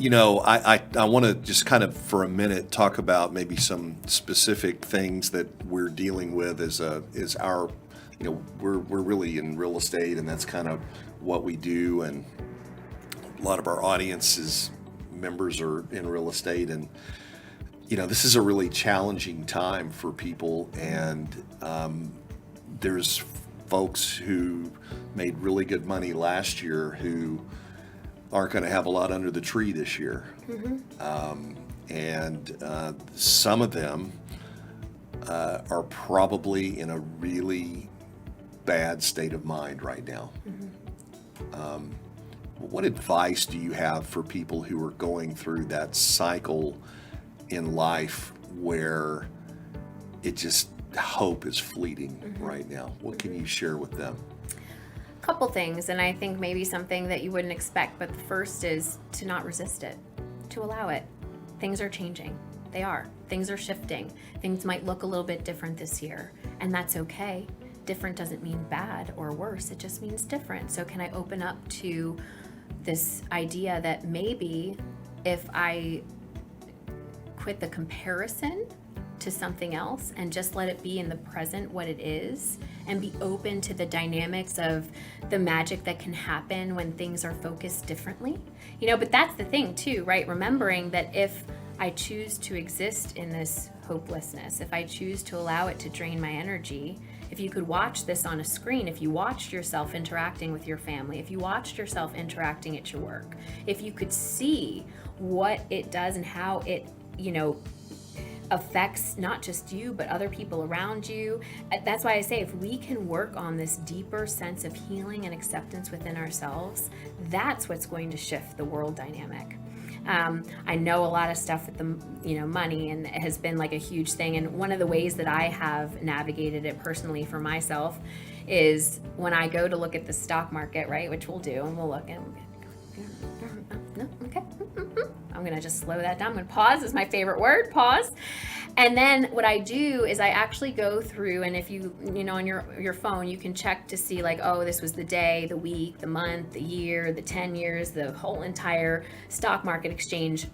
I want to just kind of for a minute talk about maybe some specific things that we're dealing with as our, we're really in real estate, and that's kind of what we do, and a lot of our audience's members are in real estate, and this is a really challenging time for people, and there's folks who made really good money last year who aren't going to have a lot under the tree this year. And some of them are probably in a really bad state of mind right now. What advice do you have for people who are going through that cycle in life where it just hope is fleeting right now? What can you share with them? Couple things, and I think maybe something that you wouldn't expect, but the first is to not resist it, to allow it. Things are changing. They are. Things are shifting. Things might look a little bit different this year, and that's okay. Different doesn't mean bad or worse, it just means different. So can I open up to this idea that maybe if I quit the comparison to something else and just let it be in the present what it is, and be open to the dynamics of the magic that can happen when things are focused differently. But that's the thing too, right? Remembering that if I choose to exist in this hopelessness, if I choose to allow it to drain my energy, if you could watch this on a screen, if you watched yourself interacting with your family, if you watched yourself interacting at your work, if you could see what it does and how it, affects not just you, but other people around you. That's why I say if we can work on this deeper sense of healing and acceptance within ourselves, that's what's going to shift the world dynamic. I know a lot of stuff with the, money, and it has been like a huge thing. And one of the ways that I have navigated it personally for myself is when I go to look at the stock market, right, which we'll do, and we'll look and no, okay. I'm going to just slow that down. I'm going to pause. Is my favorite word, pause. And then what I do is I actually go through, and if you on your phone, you can check to see like, oh, this was the day, the week, the month, the year, the 10 years, the whole entire stock market exchange.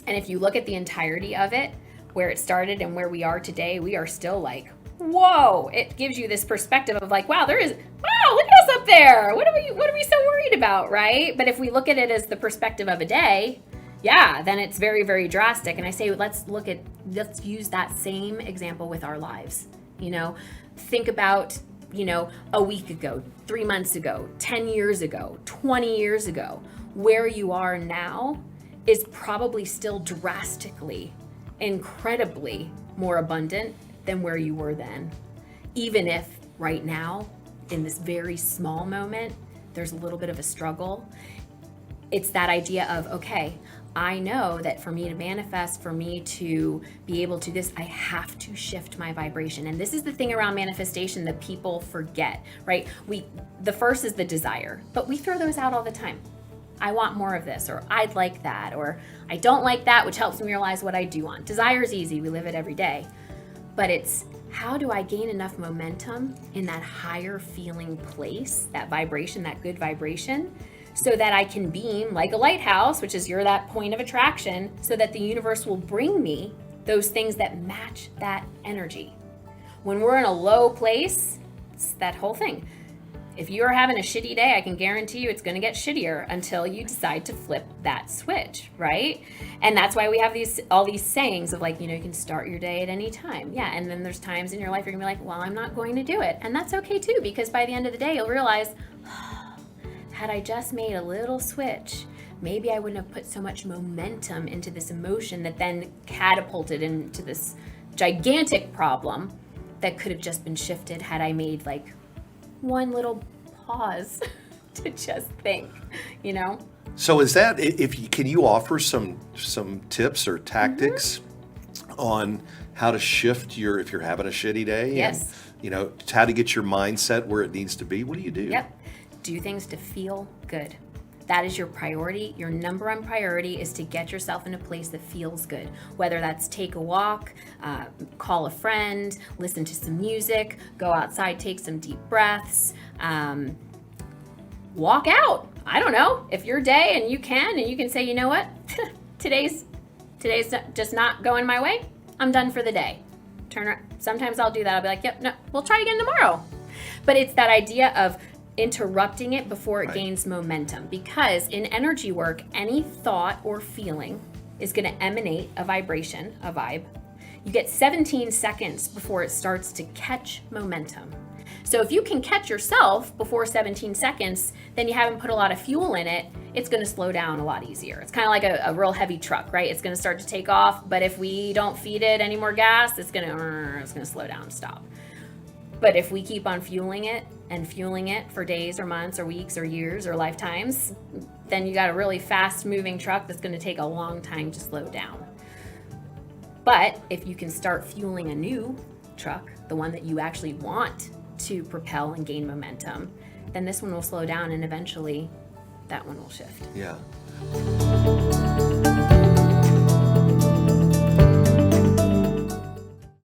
And if you look at the entirety of it, where it started and where we are today, we are still like, whoa, it gives you this perspective of like, wow, look at us up there. What are we so worried about, right? But if we look at it as the perspective of a day, yeah, then it's very, very drastic. And I say, let's use that same example with our lives. Think about, a week ago, 3 months ago, 10 years ago, 20 years ago, where you are now is probably still drastically, incredibly more abundant than where you were then. Even if right now, in this very small moment, there's a little bit of a struggle. It's that idea of, okay, I know that for me to manifest, for me to be able to this, I have to shift my vibration. And this is the thing around manifestation that people forget, right? The first is the desire, but we throw those out all the time. I want more of this, or I'd like that, or I don't like that, which helps me realize what I do want. Desire is easy, we live it every day. But it's how do I gain enough momentum in that higher feeling place, that vibration, that good vibration, so that I can beam like a lighthouse, which is you're that point of attraction, so that the universe will bring me those things that match that energy. When we're in a low place, it's that whole thing. If you are having a shitty day, I can guarantee you it's going to get shittier until you decide to flip that switch, right? And that's why we have all these sayings of like, you can start your day at any time. Yeah, and then there's times in your life you're going to be like, well, I'm not going to do it. And that's okay too, because by the end of the day, you'll realize, had I just made a little switch, maybe I wouldn't have put so much momentum into this emotion that then catapulted into this gigantic problem that could have just been shifted had I made like one little pause to just think, So is that, can you offer some tips or tactics on how to shift if you're having a shitty day? Yes. And, how to get your mindset where it needs to be? What do you do? Yep. Do things to feel good. That is your priority. Your number one priority is to get yourself in a place that feels good. Whether that's take a walk, call a friend, listen to some music, go outside, take some deep breaths, walk out. I don't know. If your day and you can say, you know what? today's just not going my way. I'm done for the day. Sometimes I'll do that. I'll be like, yep, no, we'll try again tomorrow. But it's that idea of interrupting it before it gains momentum, because in energy work, any thought or feeling is going to emanate a vibration, a vibe. You get 17 seconds before it starts to catch momentum. So if you can catch yourself before 17 seconds, then you haven't put a lot of fuel in it, it's going to slow down a lot easier. It's kind of like a real heavy truck, right? It's going to start to take off, but if we don't feed it any more gas, it's going to slow down and stop. But if we keep on fueling it for days or months or weeks or years or lifetimes, then you got a really fast moving truck that's going to take a long time to slow down. But if you can start fueling a new truck, the one that you actually want to propel and gain momentum, then this one will slow down and eventually that one will shift. Yeah.